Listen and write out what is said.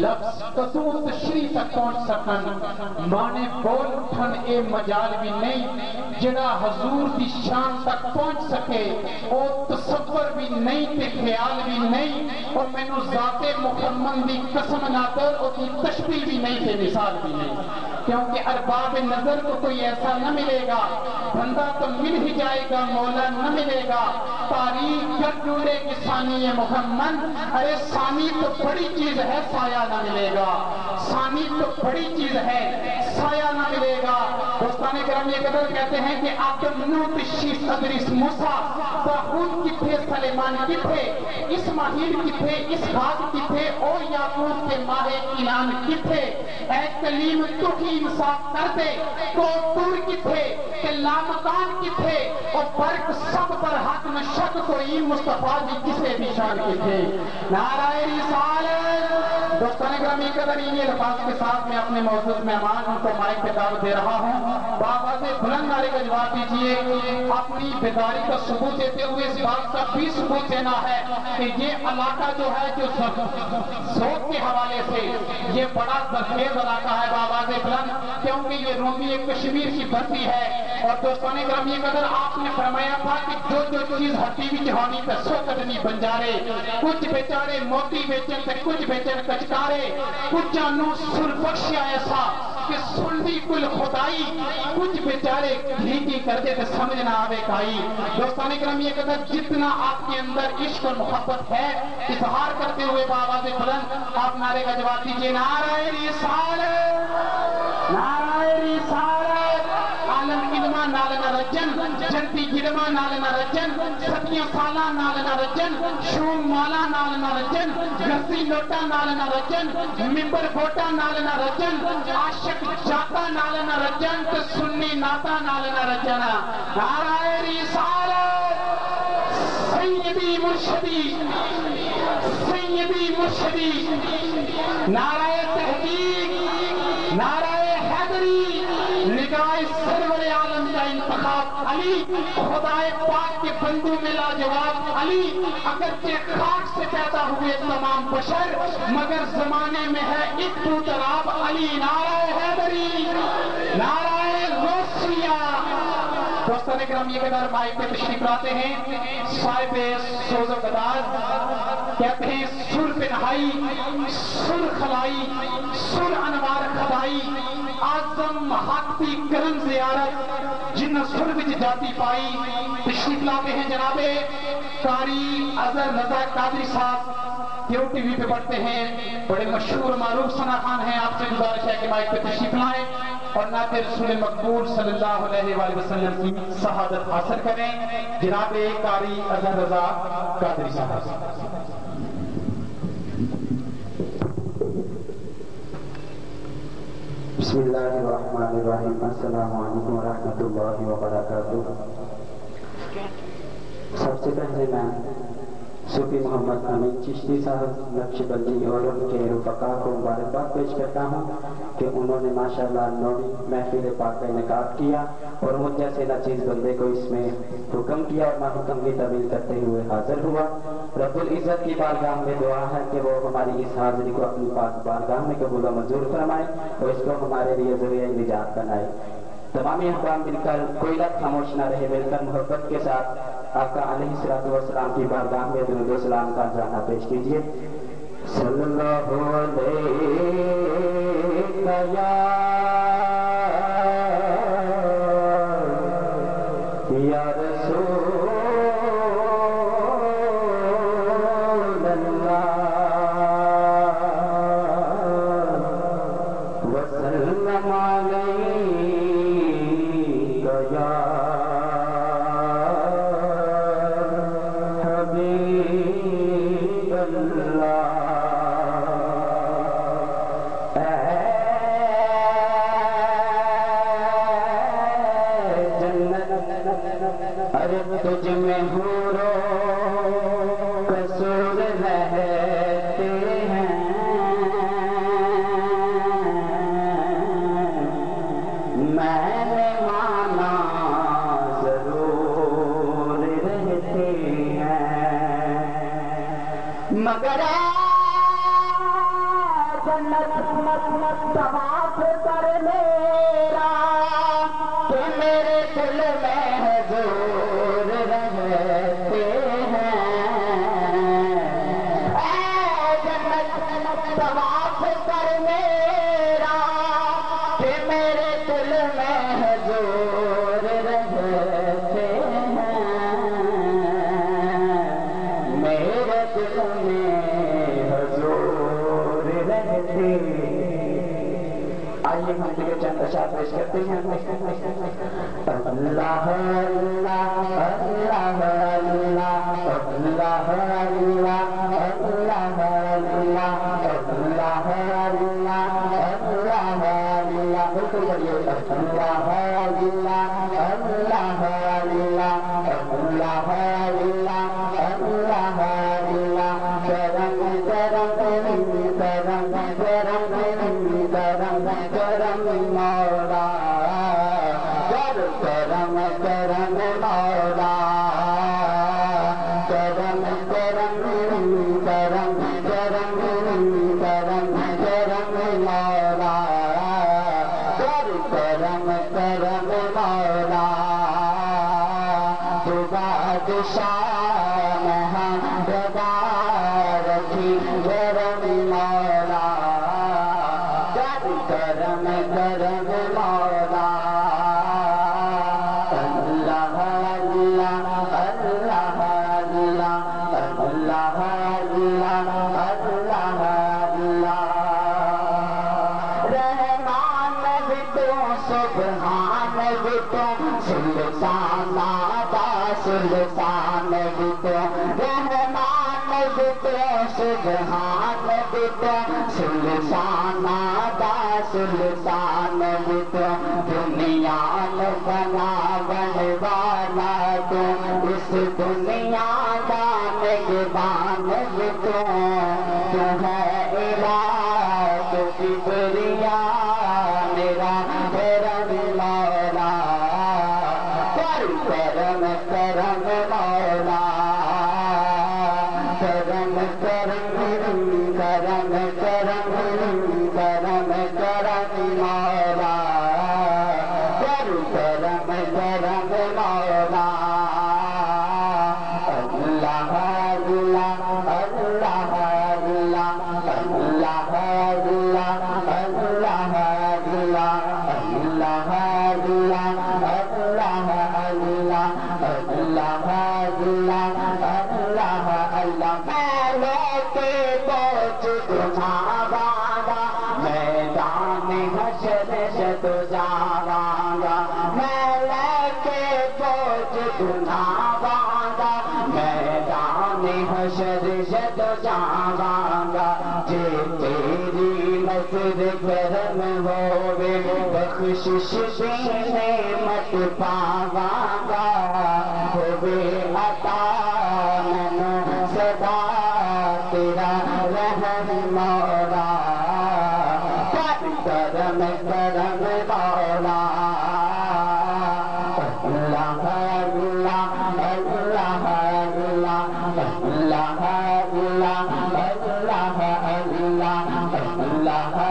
لفظ کسوں تشریح تک پہنچ سکن مانے بول اٹھن اے مجال بھی نہیں جڑا حضور دی شان تک پہنچ سکے او تصور بھی نہیں تے خیال بھی نہیں اور مینوں ذات محمد دی قسم نہ کر او کی تشبیہ بھی نہیں تے مثال بھی نہیں کیونکہ ارباب نظر کو کوئی ایسا نہ ملے گا بندہ تو مل ہی جائے گا مولا نہ ملے گا تاریخ کر ڈھونڈے کہ ثانی محمد ارے ثانی تو بڑی چیز ہے سایہ نہ ملے گا ثانی تو بڑی چیز ہے سایہ نہ ملے گا دوستان کرام یہ قدر کہتے ہیں کہ آدم نوح شیس ادریس موسیٰ داؤد کتھے سلیمان کتھے اسماعیل کتھے اسحاق کتھے اور یعقوب کے ماہ کنعان کتھے اے کلیم تو ہی انصاف کر دے تو تور کتھے کہ لامکان کتھے اور برق سب پر حق نہ شک کوئی مصطفیٰ جی کسے بھی شان کتھے نعرہ رسالت دوستان گرامی قدر یہ الفاظ کے ساتھ میں اپنے معزز مہمان ان کو مائک پہ دعوت دے رہا ہوں بابا سے بلند نعرے کا جواب دیجئے اپنی بیداری کا ثبوت دیتے ہوئے اس بات کا بھی ثبوت دینا ہے کہ یہ علاقہ جو ہے جو ذوق کے حوالے سے یہ بڑا زرخیز علاقہ ہے بابا سے بلند کیونکہ یہ رومی کشمیر کی بستی ہے اور دوستان کرام یہ قدر آپ نے فرمایا تھا کہ جو چیز ہٹی بھی جہانی پہ سو قدمی بنجارے کچھ بیچارے موتی بیچن تے کچھ بیچن کچکارے کچھ جانو سر بخشیا ایسا کہ سلدی کل خدائی کچھ بیچارے بھیگی کرتے تے سمجھ نہ آوے کائی دوستان کرام یہ قدر جتنا آپ کے اندر عشق اور محبت ہے اظہار کرتے ہوئے بآواز بلند آپ نعرے کا جواب دیجئے نعرہ رسالت نعرہ رسالت عالم علمہ نالنا رجن جنتی گرما نالنا رجن ستیاں سالہ نالنا رجن شوم مالا نالنا رجن گرسی لوٹا نالنا رجن ممبر بوٹا نالنا رجن عاشق جاتا نالنا رجن تو سنی ناتا نالنا رجن نعرہ رسالت سیدی مرشدی سیدی مرشدی نعرہ تحقیق نعرہ حیدری نگاہ سرور عالم کا انتخاب علی خدا پاک کے بندوں میں لاجواب علی اگرچہ خاک سے پیدا ہوئے تمام بشر مگر زمانے میں ہے ایک پوتراب علی نعرہ حیدری نعرہ غوثیہ دوستان کرام یہ قدر مائک پہ تشریف لاتے ہیں صاحب سوز و گداز کہتے ہیں سر پہ نہائی سر خلائی سر انوار خدائی آزم حاکتی کرم زیارت جن سر وچ جاتی پائی تشریف لاتے ہیں جناب قاری اظہر رضا قادری صاحب کیو ٹی وی پہ پڑھتے ہیں بڑے مشہور معروف ثنا خان ہیں آپ سے گزارش ہے کہ مائک پہ تشریف لائیں اور نعت رسول مقبول صلی اللہ علیہ وآلہ وسلم کی شہادت حاصل کریں جناب قاری اظہر رضا قادری صاحب بسم اللہ الرحمن الرحیم السلام علیکم ورحمۃ اللہ وبرکاتہ سب سے پہلے میں صوفی محمد امین چشتی صاحب نقش بندی اور ان کے رفقا کو مبارکباد پیش کرتا ہوں کہ انہوں نے ماشاءاللہ نویں محفل پاک کا انعقاد کیا اور مجھ جیسے ناچیز بندے کو اس میں حکم کیا اور میں حکم کی تعمیل کرتے ہوئے حاضر ہوا رب العزت کی بارگاہ میں دعا ہے کہ وہ ہماری اس حاضری کو اپنی پاک بارگاہ میں قبول و منظور فرمائے اور اس کو ہمارے لیے ذریعہ نجات بنائے تمام احکام مل کر کوئی لفظ خاموش نہ رہے مل کر محبت کے ساتھ آقا علیہ الصلوۃ والسلام کی بارگاہ میں درود و سلام کا جانا پیش کیجیے صلی اللہ علیہ یا رسول اللہ وسلم علیہ یا تجھ میں حوروں قصور رہتے ہیں میں نے مانا ضرور رہتے ہیں مگر جنت طواف کر میرا کہ میرے دل میں حضور رہتے ہیں اے جنت طواف کر میرا کہ میرے دل میں حضور رہتے ہیں میرے دل میں حضور رہتے آئیے ہم کے چند اشعار پیش کرتے ہیں اللہ اللہ اللہ اللہ اللہ اللہ اللہ اللہ اللہ اللہ اللہ بالکل بڑھیا اللہ اللہ اللہ اللہ اللہ اللہ اللہ کرم کرم کرم کرم کرم کرم مولا کرم کرم مولا کرم کرم کرم کرم کرم کرم مولا کرم کرم مولا تو بادشاہ مہا رکھی کرم مولا کرم کرم مولا اللہ اللہ اللہ اللہ اللہ اللہ اللہ رحمان بھی تو سبحان بھی تو سلطان آبا سلطان بھی تو رحمان بھی تو سبحان بھی تو سلطان آبا سلطان بھی تو دنیا بنا بنوانا تو اس دنیا کا نگبان بھی تو ہے الہ تو کبریا میرا کرم مولا کرم کرم مولا کرم کرم کرم کرم کرم کرم مولا کرم کرم کرم مولا اللہ اللہ اللہ اللہ اللہ اللہ اللہ اللہ اللہ اللہ میں لے کے پہنچ تمہارا میدان حشر سے تو جاواں گا میں لے کے پہنچ تمہارا میدان حشر سے تو جاواں گا جے تیری نظر کرم ہووے بخشش دینے مت پاواں گا ہووے عطا مینوں سدا تیرا رحم مولا کرم کرم مولا اللہ اللہ اللہ اللہ اللہ اللہ اللہ اللہ